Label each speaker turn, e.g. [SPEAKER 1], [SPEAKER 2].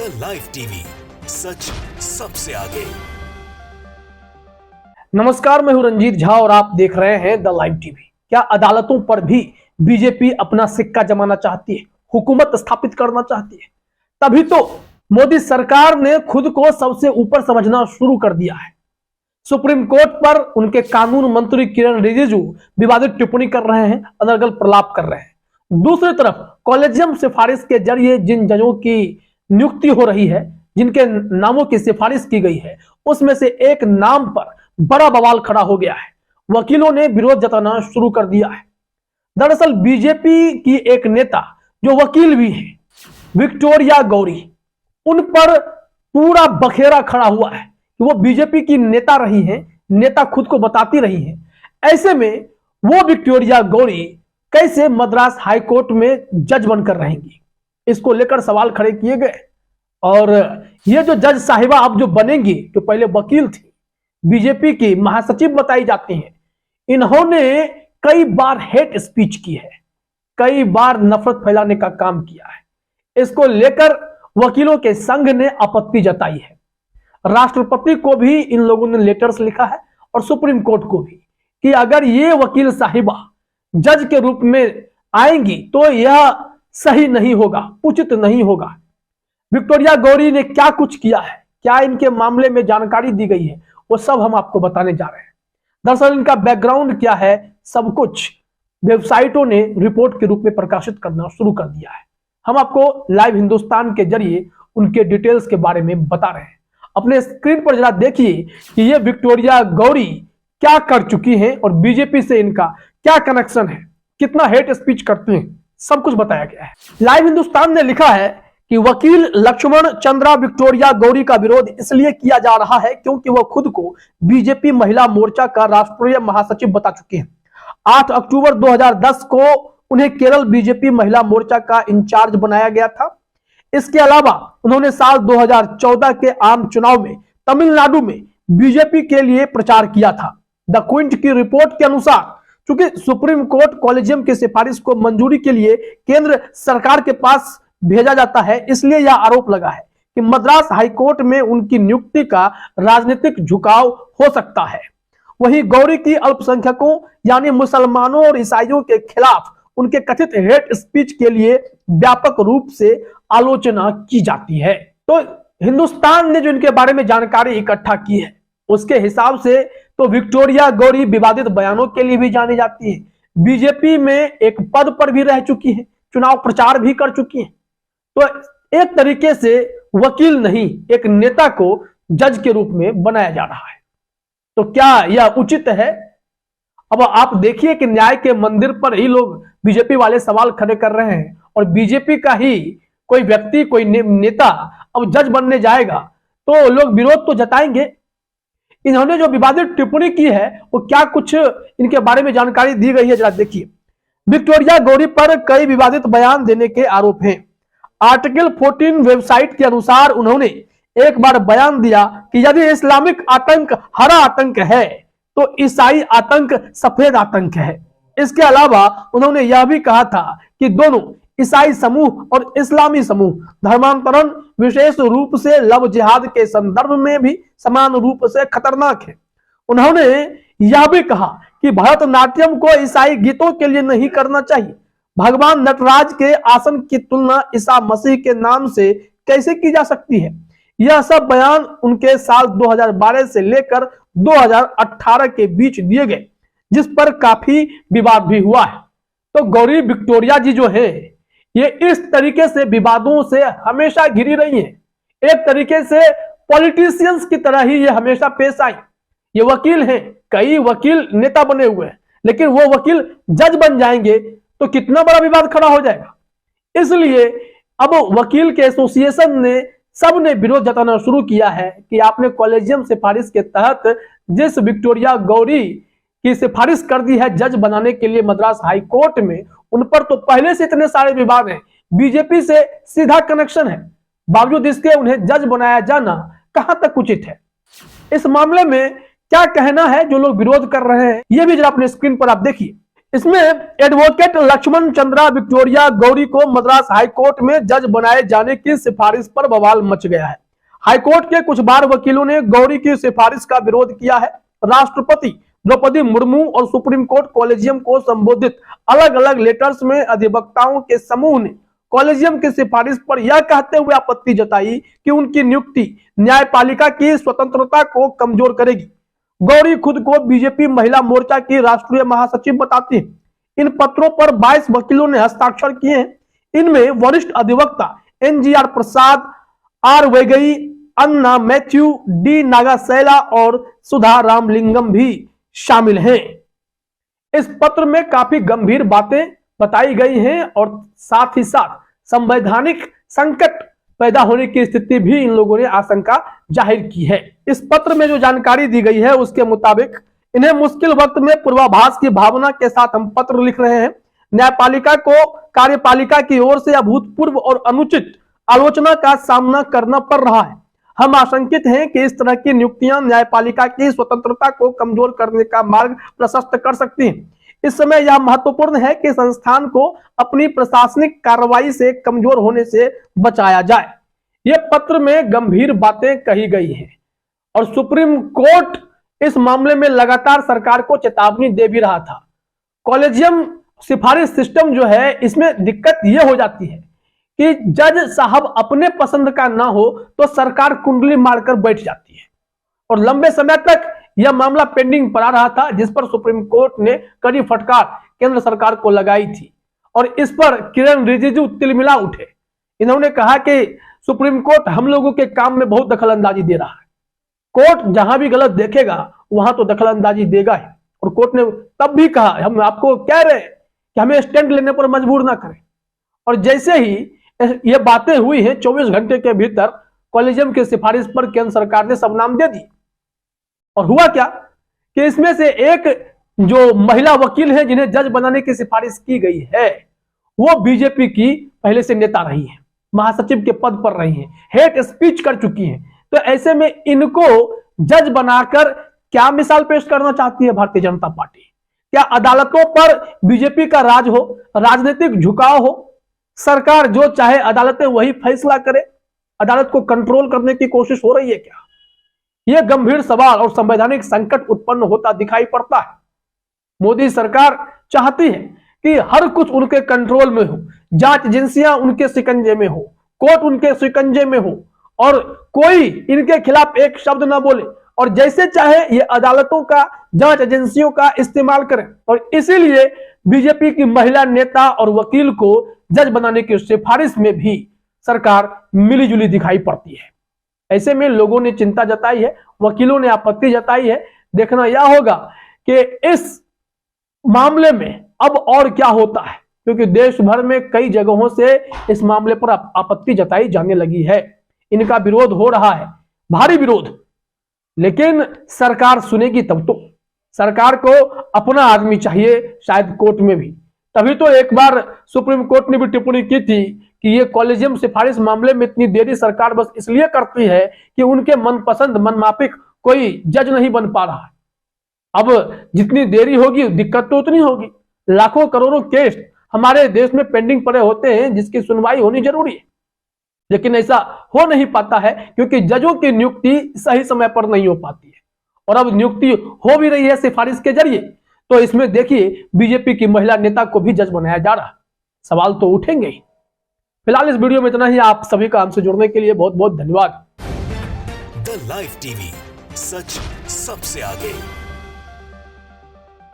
[SPEAKER 1] Live TV, सच सबसे आगे।
[SPEAKER 2] नमस्कार, मैं हूं रंजीत झा और आप देख रहे हैं द लाइव टीवी। क्या अदालतों पर भी बीजेपी अपना सिक्का जमाना चाहती है, हुकूमत स्थापित करना चाहती है? तभी तो मोदी सरकार ने खुद को सबसे ऊपर समझना शुरू कर दिया है। सुप्रीम कोर्ट पर उनके कानून मंत्री किरण रिजिजू विवादित टिप्पणी कर रहे हैं, अनर्गल प्रलाप कर रहे हैं। दूसरी तरफ कॉलेजियम सिफारिश के जरिए जिन जजों की नियुक्ति हो रही है, जिनके नामों की सिफारिश की गई है, उसमें से एक नाम पर बड़ा बवाल खड़ा हो गया है। वकीलों ने विरोध जताना शुरू कर दिया है। दरअसल बीजेपी की एक नेता जो वकील भी है, विक्टोरिया गौरी, उन पर पूरा बखेरा खड़ा हुआ है कि वो बीजेपी की नेता रही हैं, नेता खुद को बताती रही हैं। ऐसे में वो विक्टोरिया गौरी कैसे मद्रास हाईकोर्ट में जज बनकर रहेंगी, इसको लेकर सवाल खड़े किए गए। और ये जो जज साहिबा अब जो बनेंगी, जो पहले वकील थी, बीजेपी की महासचिव बताई जाती हैं, इन्होंने कई बार हेट स्पीच की है, कई बार नफरत फैलाने का काम किया है। इसको लेकर वकीलों के संघ ने आपत्ति जताई है। राष्ट्रपति को भी इन लोगों ने लेटर्स लिखा है और सुप्रीम कोर्ट को भी, कि अगर ये वकील साहिबा जज के रूप में आएंगी तो यह सही नहीं होगा, उचित नहीं होगा। विक्टोरिया गौरी ने क्या कुछ किया है, क्या इनके मामले में जानकारी दी गई है, वो सब हम आपको बताने जा रहे हैं। दरअसल इनका बैकग्राउंड क्या है, सब कुछ वेबसाइटों ने रिपोर्ट के रूप में प्रकाशित करना शुरू कर दिया है। हम आपको लाइव हिंदुस्तान के जरिए उनके डिटेल्स के बारे में बता रहे हैं। अपने स्क्रीन पर जरा देखिए कि ये विक्टोरिया गौरी क्या कर चुकी हैं और बीजेपी से इनका क्या कनेक्शन है, कितना हेट स्पीच करती हैं, सब कुछ बताया गया है। लाइव हिंदुस्तान ने लिखा है कि वकील लक्ष्मण चंद्रा विक्टोरिया गौरी का विरोध इसलिए किया जा रहा है क्योंकि वह खुद को बीजेपी महिला मोर्चा का राष्ट्रीय महासचिव बता चुके हैं। 8 अक्टूबर 2010 को उन्हें केरल बीजेपी महिला मोर्चा का इंचार्ज बनाया गया था। इसके अलावा उन्होंने साल 2014 के आम चुनाव में तमिलनाडु में बीजेपी के लिए प्रचार किया था। द क्विंट की रिपोर्ट के अनुसार चूंकि सुप्रीम कोर्ट कॉलेजियम की सिफारिश को मंजूरी के लिए केंद्र सरकार के पास भेजा जाता है, इसलिए यह आरोप लगा है कि मद्रास हाईकोर्ट में उनकी नियुक्ति का राजनीतिक झुकाव हो सकता है। वहीं गौरी की अल्पसंख्यकों यानी मुसलमानों और ईसाइयों के खिलाफ उनके कथित हेट स्पीच के लिए व्यापक रूप से आलोचना की जाती है। तो हिंदुस्तान ने जो इनके बारे में जानकारी इकट्ठा की है, उसके हिसाब से तो विक्टोरिया गौरी विवादित बयानों के लिए भी जानी जाती है, बीजेपी में एक पद पर भी रह चुकी है, चुनाव प्रचार भी कर चुकी है। तो एक तरीके से वकील नहीं, एक नेता को जज के रूप में बनाया जा रहा है। तो क्या यह उचित है? अब आप देखिए कि न्याय के मंदिर पर ही लोग बीजेपी वाले सवाल खड़े कर रहे हैं और बीजेपी का ही कोई व्यक्ति, कोई नेता अब जज बनने जाएगा तो लोग विरोध तो जताएंगे। इन्होंने जो विवादित टिप्पणी की है वो क्या कुछ इनके बारे में जानकारी दी गई है, जरा देखिए। विक्टोरिया गौरी पर कई विवादित बयान देने के आरोप हैं। आर्टिकल 14 वेबसाइट के अनुसार उन्होंने एक बार बयान दिया कि यदि इस्लामिक आतंक हरा आतंक है तो ईसाई आतंक सफेद आतंक है। इसके अलावा उन्होंने यह भी कहा था कि दोनों ईसाई समूह और इस्लामी समूह धर्मांतरण विशेष रूप से लव जिहाद के संदर्भ में भी समान रूप से खतरनाक है। उन्होंने यह भी कहा कि भरतनाट्यम को ईसाई गीतों के लिए नहीं करना चाहिए। भगवान नटराज के आसन की तुलना ईसा मसीह के नाम से कैसे की जा सकती है? यह सब बयान उनके साल 2012 से लेकर 2018 के बीच दिए गए, जिस पर काफी विवाद भी हुआ है। तो गौरी विक्टोरिया जी जो है, ये इस तरीके से विवादों से हमेशा घिरी रही हैं। एक तरीके से पॉलिटिशियंस की तरह ही ये हमेशा पेश आई। ये वकील हैं, कई वकील नेता बने हुए हैं, लेकिन वो वकील जज बन जाएंगे तो कितना बड़ा विवाद खड़ा हो जाएगा। इसलिए अब वकील के एसोसिएशन ने सबने विरोध जताना शुरू किया है कि आपने कॉलेजियम सिफारिश के तहत जिस विक्टोरिया गौरी की सिफारिश कर दी है जज बनाने के लिए मद्रास हाई कोर्ट में, उन पर तो पहले से इतने सारे विवाद हैं, बीजेपी से सीधा कनेक्शन है, बावजूद इसके उन्हें जज बनाया जाना कहां तक उचित है? इस मामले में क्या कहना है जो लोग विरोध कर रहे हैं, यह भी जरा अपने स्क्रीन पर आप देखिए। इसमें एडवोकेट लक्ष्मण चंद्रा विक्टोरिया गौरी को मद्रास हाईकोर्ट में जज बनाए जाने की सिफारिश पर बवाल मच गया है। हाईकोर्ट के कुछ बार वकीलों ने गौरी की सिफारिश का विरोध किया है। राष्ट्रपति द्रौपदी मुर्मू और सुप्रीम कोर्ट कॉलेजियम को संबोधित अलग अलग लेटर्स में अधिवक्ताओं के समूह ने कॉलेजियम की सिफारिश पर यह कहते हुए आपत्ति जताई कि उनकी नियुक्ति न्यायपालिका की स्वतंत्रता को कमजोर करेगी। गौरी खुद को बीजेपी महिला मोर्चा की राष्ट्रीय महासचिव बताती है। इन पत्रों पर 22 वकीलों ने हस्ताक्षर किए हैं। इनमें वरिष्ठ अधिवक्ता NGR प्रसाद, R वैगई, अन्ना मैथ्यू, D नागासैला और सुधा रामलिंगम भी शामिल हैं। इस पत्र में काफी गंभीर बातें बताई गई हैं और साथ ही साथ संवैधानिक संकट पैदा होने की स्थिति भी इन लोगों ने आशंका जाहिर की है। इस पत्र में जो जानकारी दी गई है उसके मुताबिक इन्हें मुश्किल वक्त में पूर्वाभास की भावना के साथ हम पत्र लिख रहे हैं। न्यायपालिका को कार्यपालिका की ओर से अभूतपूर्व और अनुचित आलोचना का सामना करना पड़ रहा है। हम आशंकित हैं कि इस तरह की नियुक्तियां न्यायपालिका की स्वतंत्रता को कमजोर करने का मार्ग प्रशस्त कर सकती हैं। इस समय यह महत्वपूर्ण है कि संस्थान को अपनी प्रशासनिक कार्रवाई से कमजोर होने से बचाया जाए। ये पत्र में गंभीर बातें कही गई हैं और सुप्रीम कोर्ट इस मामले में लगातार सरकार को चेतावनी दे भी रहा था। कॉलेजियम सिफारिश सिस्टम जो है इसमें दिक्कत यह हो जाती है कि जज साहब अपने पसंद का ना हो तो सरकार कुंडली मारकर बैठ जाती है और लंबे समय तक यह मामला पेंडिंग पड़ा रहा था, जिस पर सुप्रीम कोर्ट ने कड़ी फटकार केंद्र सरकार को लगाई थी और इस पर किरण रिजिजू तिलमिला उठे। इन्होंने कहा कि सुप्रीम कोर्ट हम लोगों के काम में बहुत दखलंदाजी दे रहा है। कोर्ट जहां भी गलत देखेगा वहां तो दखलंदाजी देगा ही। और कोर्ट ने तब भी कहा हम आपको कह रहे हैं कि हमें स्टैंड लेने पर मजबूर ना करें। और जैसे ही ये बातें हुई हैं 24 घंटे के भीतर कॉलेजियम की सिफारिश पर केंद्र सरकार ने सब नाम दे दी। और हुआ क्या कि इसमें से एक जो महिला वकील है जिन्हें जज बनाने की सिफारिश की गई है वो बीजेपी की पहले से नेता रही है, महासचिव के पद पर रही है, हेट स्पीच कर चुकी हैं। तो ऐसे में इनको जज बनाकर क्या मिसाल पेश करना चाहती है भारतीय जनता पार्टी? क्या अदालतों पर बीजेपी का राज हो, राजनीतिक झुकाव हो, सरकार जो चाहे अदालतें वही फैसला करे, अदालत को कंट्रोल करने की कोशिश हो रही है क्या? यह गंभीर सवाल और संवैधानिक संकट उत्पन्न होता दिखाई पड़ता है। मोदी सरकार चाहती है कि हर कुछ उनके कंट्रोल में हो, जांच एजेंसियां उनके शिकंजे में हो, कोर्ट उनके शिकंजे में हो और कोई इनके खिलाफ एक शब्द ना बोले और जैसे चाहे ये अदालतों का, जांच एजेंसियों का इस्तेमाल करें। और इसीलिए बीजेपी की महिला नेता और वकील को जज बनाने की सिफारिश में भी सरकार मिलीजुली दिखाई पड़ती है। ऐसे में लोगों ने चिंता जताई है, वकीलों ने आपत्ति जताई है। देखना यह होगा कि इस मामले में अब और क्या होता है, क्योंकि देश भर में कई जगहों से इस मामले पर आपत्ति जताई जाने लगी है। इनका विरोध हो रहा है, भारी विरोध, लेकिन सरकार सुनेगी तब तो। सरकार को अपना आदमी चाहिए शायद कोर्ट में भी। तभी तो एक बार सुप्रीम कोर्ट ने भी टिप्पणी की थी कि ये कॉलेजियम सिफारिश मामले में इतनी देरी सरकार बस इसलिए करती है कि उनके मनपसंद मनमाफिक कोई जज नहीं बन पा रहा है। अब जितनी देरी होगी दिक्कत तो उतनी होगी। लाखों करोड़ों केस हमारे देश में पेंडिंग पड़े होते हैं जिसकी सुनवाई होनी जरूरी है, लेकिन ऐसा हो नहीं पाता है क्योंकि जजों की नियुक्ति सही समय पर नहीं हो पाती है। और अब नियुक्ति हो भी रही है सिफारिश के जरिए, तो इसमें देखिए बीजेपी की महिला नेता को भी जज बनाया जा रहा। सवाल तो उठेंगे ही। फिलहाल इस वीडियो में इतना ही। आप सभी का हमसे जुड़ने के लिए बहुत बहुत धन्यवाद।
[SPEAKER 1] द लाइव टीवी, सच सबसे आगे।